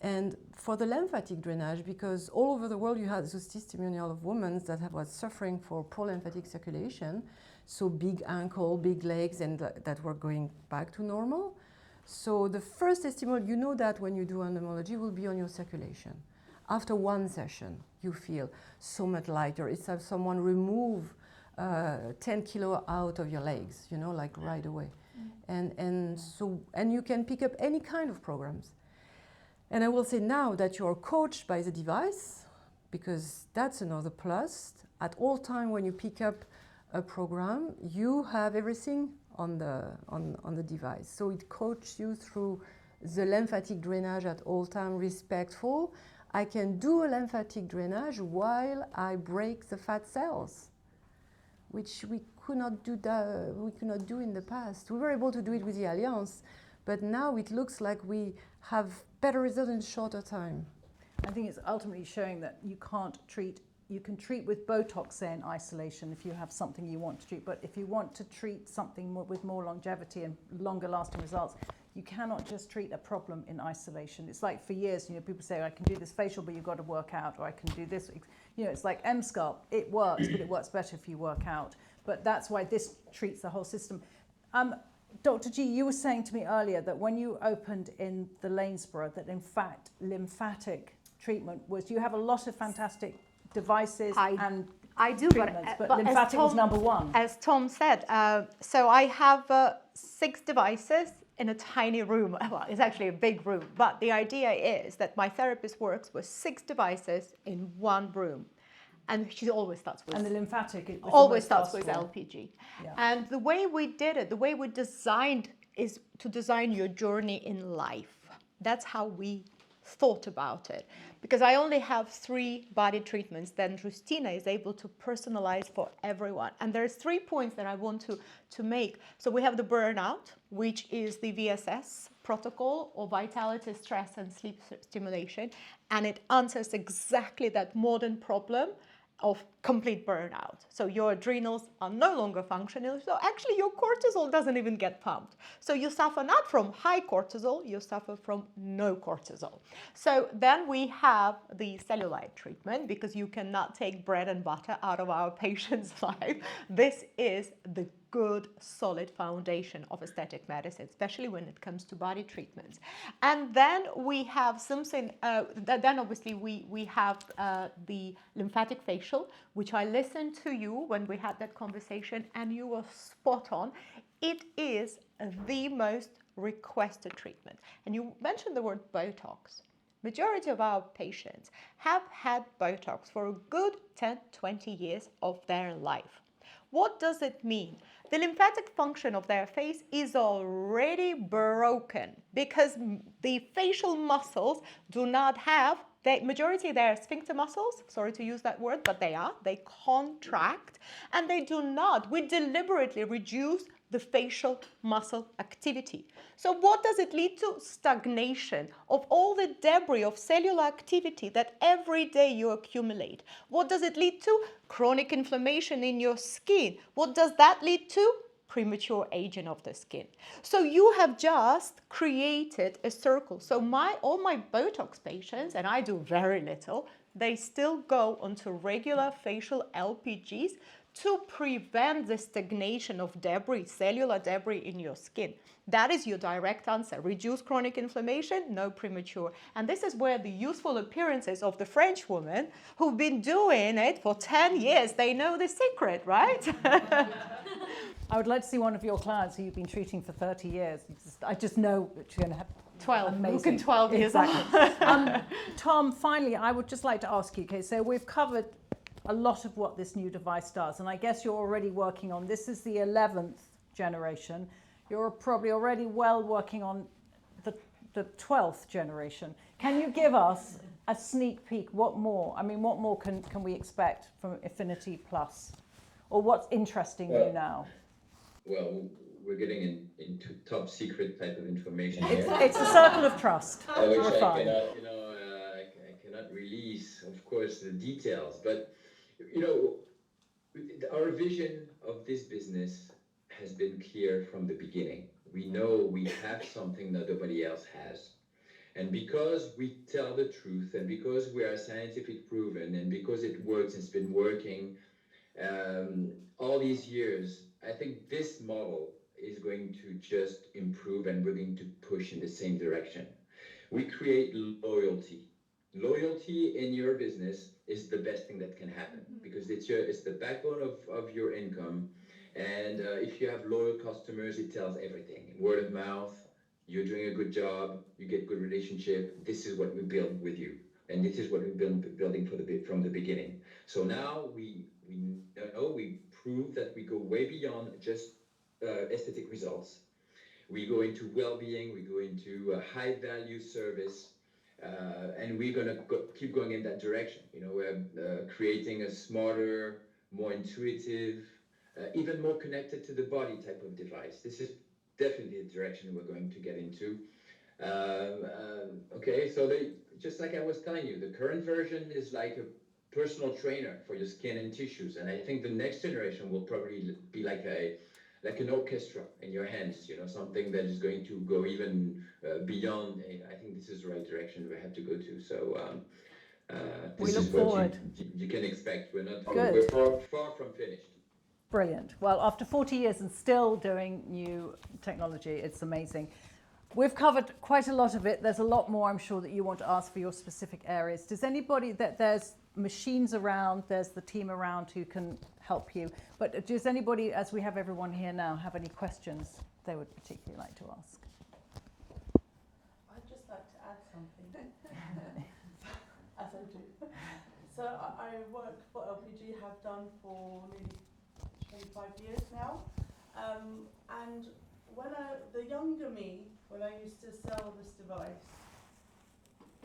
And for the lymphatic drainage, because all over the world you had this testimonial of women that was suffering for poor lymphatic circulation, so big ankle, big legs, and that were going back to normal. So the first testimonial, you know that when you do endermologie, will be on your circulation. After one session, you feel so much lighter. It's like someone remove 10 kilo out of your legs, you know, like right away. And you can pick up any kind of programs. And I will say now that you're coached by the device, because that's another plus. At all time when you pick up a program, you have everything on the device. So it coaches you through the lymphatic drainage at all time, respectful, I can do a lymphatic drainage while I break the fat cells, which we could not do in the past. We were able to do it with the Alliance, but now it looks like we have better results in shorter time. I think it's ultimately showing that you can treat with Botox, say, in isolation if you have something you want to treat, but if you want to treat something with more longevity and longer lasting results, you cannot just treat a problem in isolation. It's like for years, people say, I can do this facial, but you've got to work out, or I can do this. It's like M-Sculpt. It works, but it works better if you work out. But that's why this treats the whole system. Dr. G, you were saying to me earlier that when you opened in the Lanesborough, that in fact, lymphatic treatment was, you have a lot of fantastic devices and I do, treatments, but lymphatic was number one. As Tom said, so I have 6 devices in a tiny room. Well, it's actually a big room, but the idea is that my therapist works with 6 devices in one room. And she always starts with... And the lymphatic... always starts with LPG. Yeah. And the way we did it, the way we designed is to design your journey in life. That's how we thought about it. Because I only have 3 body treatments, then Justina is able to personalize for everyone. And there's 3 points that I want to make. So we have the burnout, which is the VSS protocol, or vitality, stress and sleep stimulation. And it answers exactly that modern problem of complete burnout. So your adrenals are no longer functioning. So actually your cortisol doesn't even get pumped. So you suffer not from high cortisol, you suffer from no cortisol. So then we have the cellulite treatment, because you cannot take bread and butter out of our patient's life. This is the good, solid foundation of aesthetic medicine, especially when it comes to body treatments. And then we have something, then obviously we have the lymphatic facial, which I listened to you when we had that conversation, and you were spot on. It is the most requested treatment. And you mentioned the word Botox. Majority of our patients have had Botox for a good 10, 20 years of their life. What does it mean? The lymphatic function of their face is already broken because the facial muscles do not have, the majority of their sphincter muscles, sorry to use that word, but they contract, and they do not. We deliberately reduce the facial muscle activity. So what does it lead to? Stagnation of all the debris of cellular activity that every day you accumulate. What does it lead to? Chronic inflammation in your skin. What does that lead to? Premature aging of the skin. So you have just created a circle. So all my Botox patients, and I do very little, they still go onto regular facial LPGs to prevent the stagnation of debris, cellular debris in your skin. That is your direct answer. Reduce chronic inflammation, no premature. And this is where the youthful appearances of the French women who've been doing it for 10 years, they know the secret, right? I would like to see one of your clients who you've been treating for 30 years. I just know that you're going to have 12. amazing. Look in 12 years. Exactly. Tom, finally, I would just like to ask you, okay, so we've covered a lot of what this new device does, and I guess you're already working on, this is the 11th generation. You're probably already working on the 12th generation. Can you give us a sneak peek? What more can we expect from Affinity Plus? Or what's interesting you now? Well, we're getting into top secret type of information It's, here. it's a circle of trust. Which We're fine. I cannot release, of course, the details, but our vision of this business has been clear from the beginning. We know we have something that nobody else has. And because we tell the truth, and because we are scientifically proven, and because it works, it's been working all these years, I think this model is going to just improve, and we're going to push in the same direction. We create loyalty. Loyalty in your business is the best thing that can happen, because it's the backbone of your income. And if you have loyal customers, it tells everything. Word of mouth, you're doing a good job, you get good relationship. This is what we build with you. And this is what we've been building from the beginning. So now we prove that we go way beyond just aesthetic results. We go into well-being, we go into high-value service. And we're going to keep going in that direction. You know, we're creating a smarter, more intuitive, even more connected to the body type of device. This is definitely the direction we're going to get into. Okay, so just like I was telling you, the current version is like a personal trainer for your skin and tissues, and I think the next generation will probably be like an orchestra in your hands, you know, something that is going to go even beyond. I think this is the right direction we have to go to. So We this look is what forward. you can expect. Good. We're far from finished. Brilliant. Well, after 40 years and still doing new technology, it's amazing. We've covered quite a lot of it. There's a lot more, I'm sure, that you want to ask for your specific areas. Does anybody, there's machines around, there's the team around who can help you. But does anybody, as we have everyone here now, have any questions they would particularly like to ask? I'd just like to add something, as I do. So I work for LPG, have done for nearly 25 years now. And when the younger me, when I used to sell this device,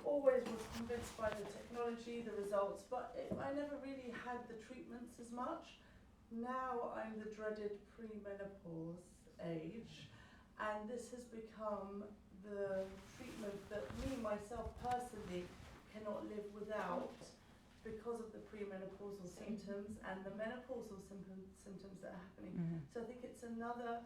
always was convinced by the technology, the results, but I never really had the treatments as much. Now I'm the dreaded premenopause age, and this has become the treatment that me, myself personally, cannot live without because of the premenopausal symptoms and the menopausal symptoms that are happening. So I think it's another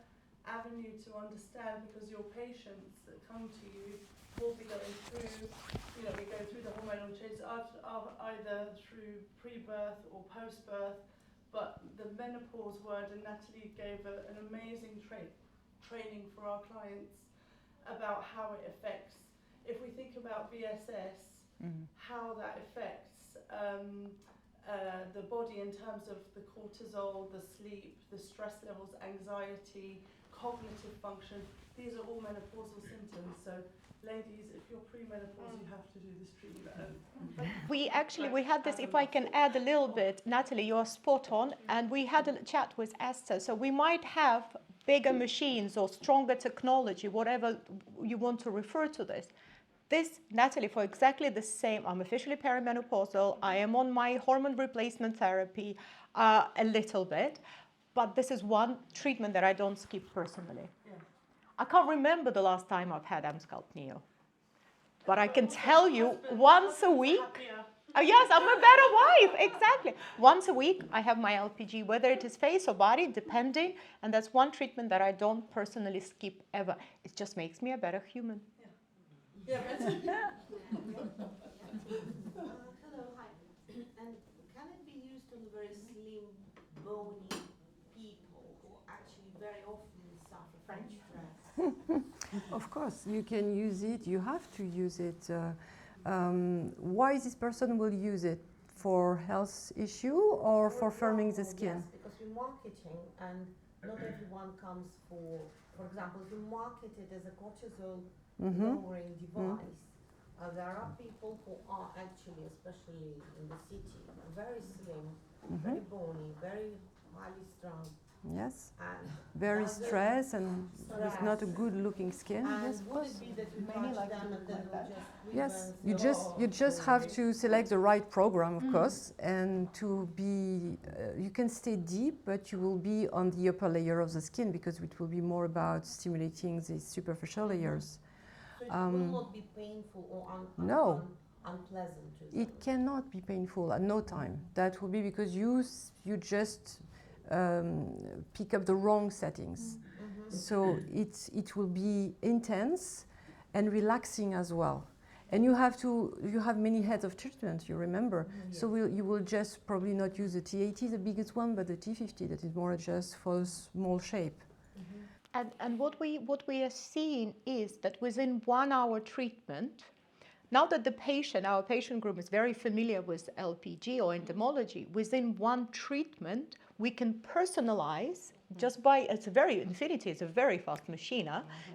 avenue to understand, because your patients that come to you will be going through, you know, we go through the hormonal changes either through pre-birth or post-birth, but the menopause word, and Nathalie gave an amazing training for our clients about how it affects, if we think about VSS, how that affects the body in terms of the cortisol, the sleep, the stress levels, anxiety, cognitive function. These are all menopausal symptoms. So ladies, if you're premenopause, you have to do this treatment. We had this, if I can add a little bit, Nathalie, you're spot on, and we had a chat with Esther. So we might have bigger machines or stronger technology, whatever you want to refer to this. This, Nathalie, for exactly the same, I'm officially perimenopausal, I am on my hormone replacement therapy a little bit, but this is one treatment that I don't skip personally. Yeah. I can't remember the last time I've had Emsculpt Neo, but I can tell you once a week. Yes, I'm a better wife, exactly. Once a week, I have my LPG, whether it is face or body, depending, and that's one treatment that I don't personally skip ever. It just makes me a better human. Yeah, Hello, hi. And can it be used on very slim, bony people who actually very often suffer French press? Of course, you can use it. You have to use it. Why this person will use it? For health issue or for firming the skin? Yes, because we're marketing and not everyone comes for example, if you market it as a cortisol lowering device, there are people who are actually, especially in the city, very slim, very bony, very highly strung. Yes. And very stressed and with not a good looking skin. and Yes, of would course. it be that we Many touch like them to and then like we'll that. just Yes, you just have to select the right program, of course, and to be. You can stay deep, but you will be on the upper layer of the skin because it will be more about stimulating the superficial layers. So it will not be painful or No. unpleasant to them. It cannot be painful at no time. That will be because you just pick up the wrong settings. So it will be intense and relaxing as well. And you have many heads of treatment, you remember. So you will just probably not use the T80, the biggest one, but the T50 that is more just for a small shape. And what we are seeing is that within 1 hour treatment, now that our patient group is very familiar with LPG or endermology, within one treatment, we can personalize just by, Infinity is a very fast machine.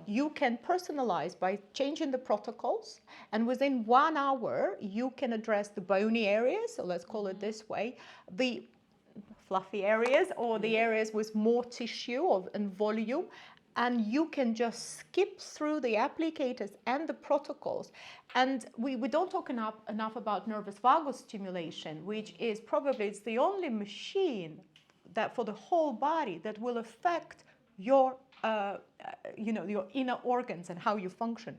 You can personalize by changing the protocols, and within 1 hour, you can address the bony areas, so let's call it this way, the fluffy areas or the areas with more tissue and volume, and you can just skip through the applicators and the protocols. And we don't talk enough about nervous vagus stimulation, which is probably it's the only machine that for the whole body that will affect your your inner organs and how you function.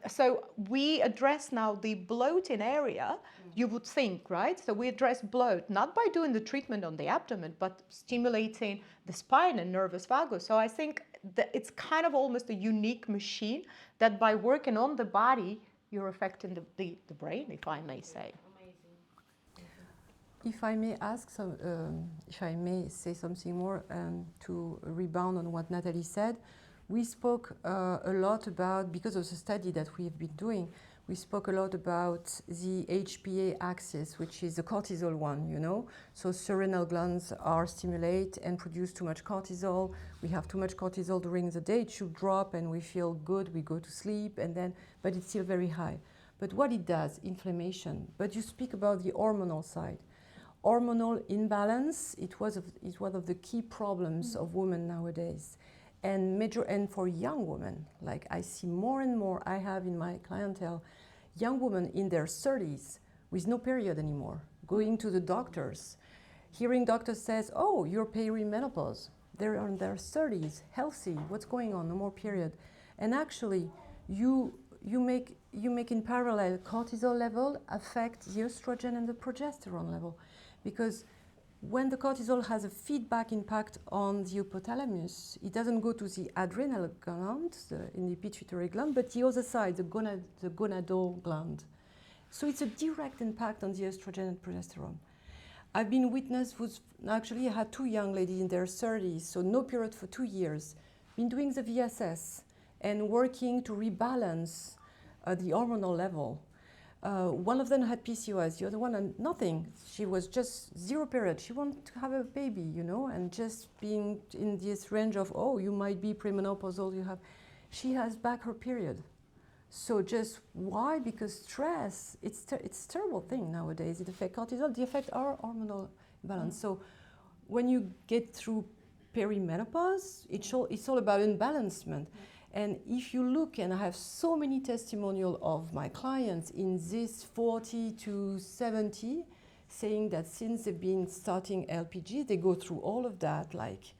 So we address now the bloating area, you would think, right? So we address bloat, not by doing the treatment on the abdomen, but stimulating the spine and nervous vagus. So I think that it's kind of almost a unique machine that by working on the body, you're affecting the brain, if I may say. If I may ask if I may say something more to rebound on what Nathalie said, we spoke a lot about, because of the study that we've been doing, we spoke a lot about the HPA axis, which is the cortisol one, you know. So surrenal glands are stimulated and produce too much cortisol. We have too much cortisol during the day, it should drop and we feel good, we go to sleep, and then, but it's still very high. But what it does, inflammation. But you speak about the hormonal side. Hormonal imbalance, it was one of the key problems of women nowadays. And for young women, like I see more and more, I have in my clientele, young women in their 30s with no period anymore, going to the doctors, hearing doctors says, oh, you're perimenopause. They're in their 30s, healthy, what's going on, no more period. And actually, you make in parallel cortisol level affect the estrogen and the progesterone level. Because when the cortisol has a feedback impact on the hypothalamus, it doesn't go to the adrenal gland, in the pituitary gland, but the other side, the gonadal gland. So it's a direct impact on the estrogen and progesterone. I've been witness with, actually I had two young ladies in their 30s, so no period for 2 years, been doing the VSS and working to rebalance the hormonal level. One of them had PCOS, the other one had nothing. She was just 0 period. She wanted to have a baby, you know, and just being in this range of, oh, you might be premenopausal, she has back her period. So just why? Because stress, it's a terrible thing nowadays. It affects cortisol, it affects our hormonal balance. So when you get through perimenopause, it's all about imbalancement. And if you look, and I have so many testimonials of my clients in this 40 to 70, saying that since they've been starting LPG, they go through all of that like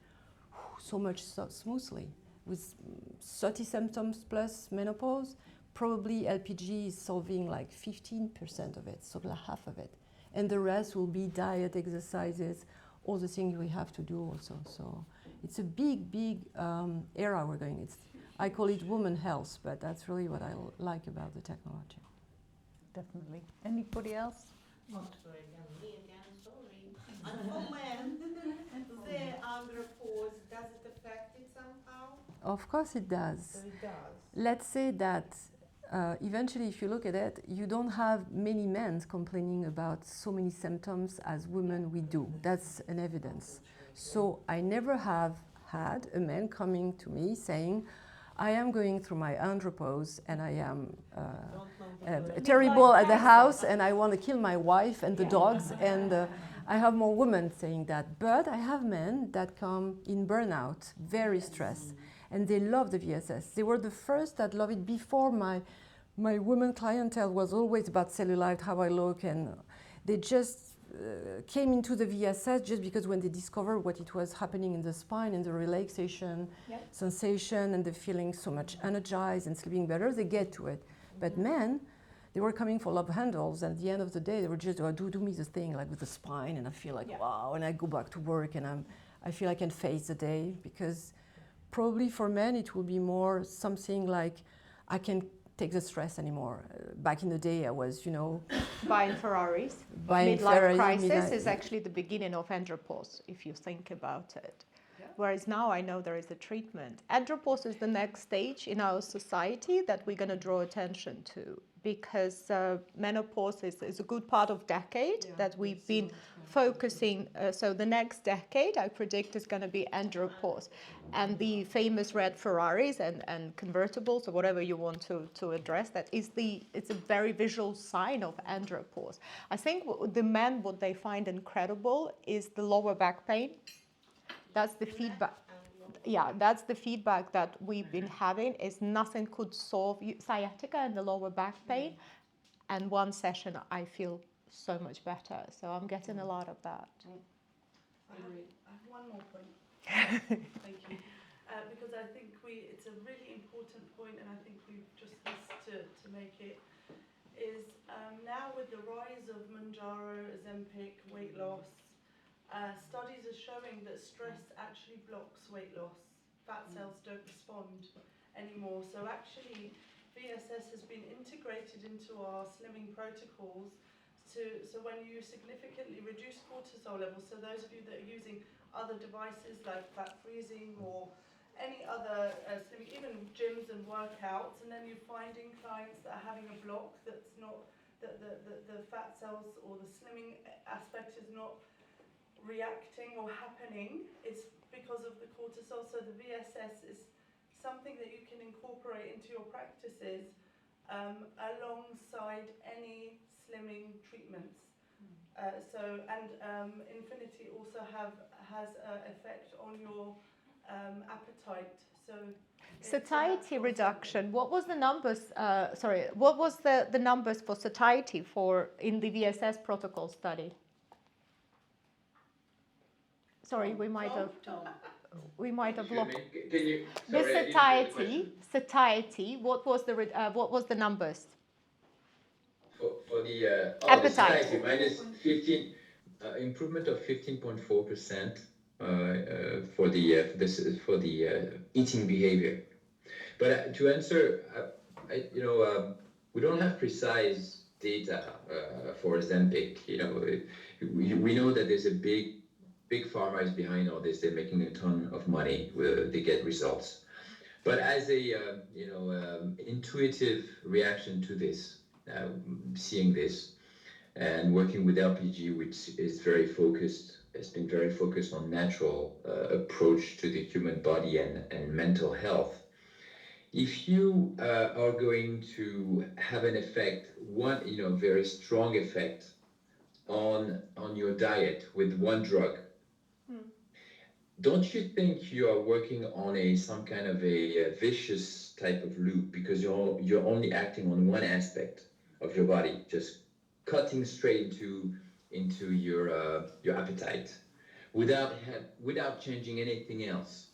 so much smoothly. With 30 symptoms plus menopause, probably LPG is solving like 15% of it, so half of it. And the rest will be diet, exercises, all the things we have to do also. So it's a big, big era we're going. I call it woman health, but that's really what I like about the technology. Definitely. Anybody else? Not very young. Me again, sorry. And for men, the andropause, does it affect it somehow? Of course it does. So it does. Let's say that eventually, if you look at it, you don't have many men complaining about so many symptoms as women we do. That's an evidence. So I never have had a man coming to me saying, I am going through my andropause and I am terrible at the house and I want to kill my wife and the dogs. And I have more women saying that. But I have men that come in burnout, very stressed, and they love the VSS. They were the first that loved it before my women clientele was always about cellulite, how I look, and they just came into the VSS just because when they discovered what it was happening in the spine and the relaxation sensation and the feeling so much energized and sleeping better, they get to it. But men, they were coming for love handles, and at the end of the day, they were just, oh, do me this thing, like with the spine, and I feel like, wow, and I go back to work, and I feel I can face the day, because probably for men, it will be more something like, I can take the stress anymore. Back in the day, I was, Buying Ferraris. Buying Midlife Ferrari, crisis is actually the beginning of andropause, if you think about it. Whereas now I know there is a treatment. Andropause is the next stage in our society that we're going to draw attention to, because menopause is a good part of decade that we've been focusing. So the next decade, I predict, is going to be andropause. And the famous red Ferraris and convertibles, or whatever you want to address, it's a very visual sign of andropause. I think the men, what they find incredible is the lower back pain. That's the feedback. yeah, that's the feedback that we've been having, is nothing could solve sciatica and the lower back pain. And one session, I feel so much better. So I'm getting a lot of that. I have one more point. Thank you. Because I think it's a really important point, and I think we've just missed to make it, is now with the rise of Mounjaro, Ozempic, weight loss, studies are showing that stress actually blocks weight loss. Fat cells don't respond anymore. So actually, VSS has been integrated into our slimming protocols so when you significantly reduce cortisol levels, so those of you that are using other devices like fat freezing or any other slimming, even gyms and workouts, and then you're finding clients that are having a block that's not, that the fat cells or the slimming aspect is not reacting or happening, it's because of the cortisol. So the VSS is something that you can incorporate into your practices alongside any slimming treatments. Infinity also has an effect on your appetite. So satiety reduction. What was the numbers? What was the numbers for satiety in the VSS protocol study? Sorry, we might have lost. Can you? The Sorry, I didn't hear the question. satiety. What was the numbers? For the Appetite. satiety, minus 15, improvement of 15.4% for the eating behavior. But to answer, we don't have precise data for Ozempic. We know that there's a big pharma is behind all this. They're making a ton of money. They get results. But as a intuitive reaction to this, seeing this and working with LPG, which is very focused, has been very focused on natural approach to the human body and mental health. If you are going to have an effect, very strong effect on your diet with one drug, don't you think you are working on some kind of a vicious type of loop, because you're only acting on one aspect of your body, just cutting straight into your appetite without changing anything else?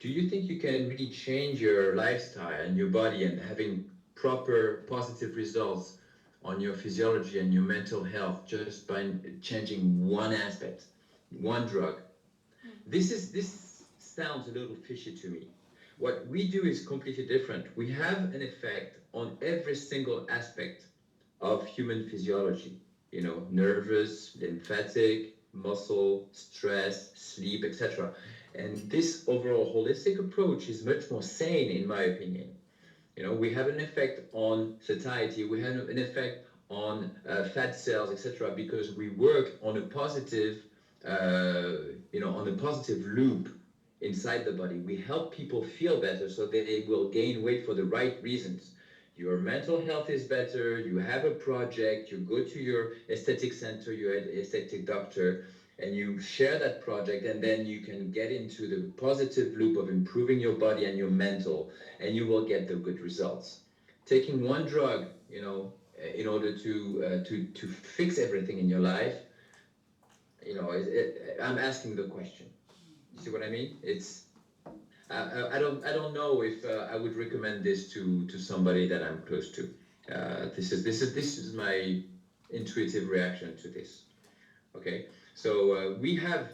Do you think you can really change your lifestyle and your body and having proper positive results on your physiology and your mental health just by changing one aspect, one drug? This sounds a little fishy to me. What we do is completely different. We have an effect on every single aspect of human physiology, nervous, lymphatic, muscle, stress, sleep, etc. And this overall holistic approach is much more sane, in my opinion. We have an effect on satiety, we have an effect on fat cells, etc., because we work on a positive loop inside the body. We help people feel better so that they will gain weight for the right reasons. Your mental health is better, you have a project, you go to your aesthetic center, your aesthetic doctor, and you share that project, and then you can get into the positive loop of improving your body and your mental, and you will get the good results. Taking one drug, in order to fix everything in your life, I'm asking the question. You see what I mean? I don't know if I would recommend this to somebody that I'm close to. This is my intuitive reaction to this. Okay, so we can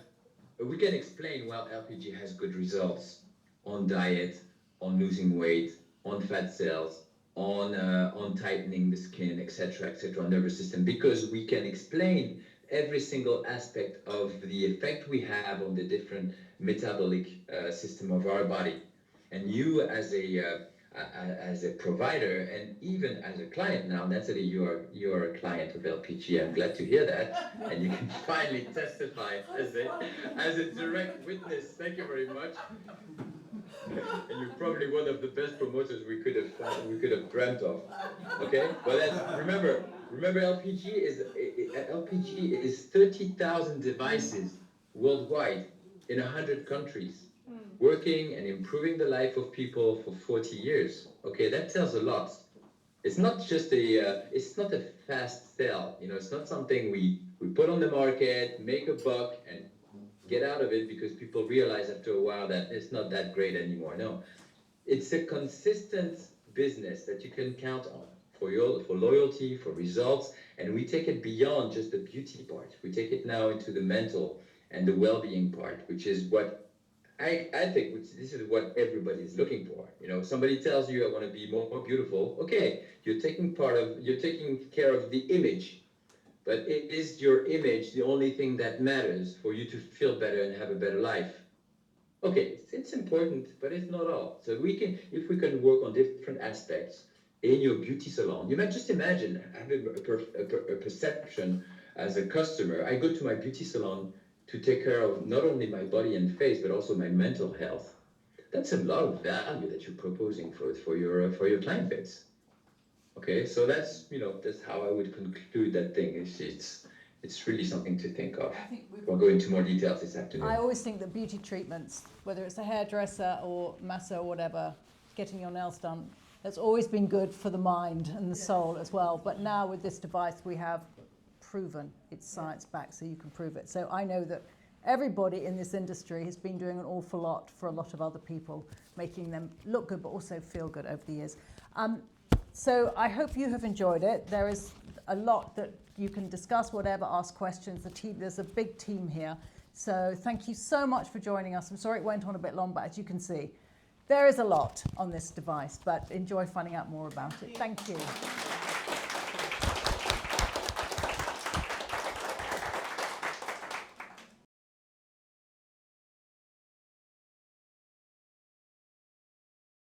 explain why LPG has good results on diet, on losing weight, on fat cells, on tightening the skin, etc., nervous system, because we can explain every single aspect of the effect we have on the different metabolic system of our body. And you as a provider, and even as a client now, Nathalie, you are a client of LPG. I'm glad to hear that, and you can finally testify as a direct witness. Thank you very much. And you're probably one of the best promoters we could have dreamt of. Okay, well, remember LPG is 30,000 devices worldwide in 100 countries. working and improving the life of people for 40 years. Okay, that tells a lot. It's not just it's not a fast sell. You know, it's not something we put on the market, make a buck, and get out of it because people realize after a while that it's not that great anymore. No, it's a consistent business that you can count on for loyalty, for results, and we take it beyond just the beauty part. We take it now into the mental and the well-being part, which is what I think this is what everybody is looking for. You know, somebody tells you I want to be more beautiful. Okay, you're taking care of the image, but is your image the only thing that matters for you to feel better and have a better life? Okay, it's important, but it's not all. So if we can work on different aspects in your beauty salon, you might just imagine having a perception as a customer. I go to my beauty salon to take care of not only my body and face, but also my mental health. That's a lot of value that you're proposing for your client base. Okay, so that's how I would conclude that thing. It's really something to think of. We'll go into more details this afternoon. I always think that beauty treatments, whether it's a hairdresser or masseur or whatever, getting your nails done, that's always been good for the mind and the soul as well. But now with this device, we have proven it's science backed, so you can prove it. So I know that everybody in this industry has been doing an awful lot for a lot of other people, making them look good but also feel good over the years. So I hope you have enjoyed it. There is a lot that you can discuss, whatever, ask questions. There's a big team here. So thank you so much for joining us. I'm sorry it went on a bit long, but as you can see, there is a lot on this device, but enjoy finding out more about it. Thank you.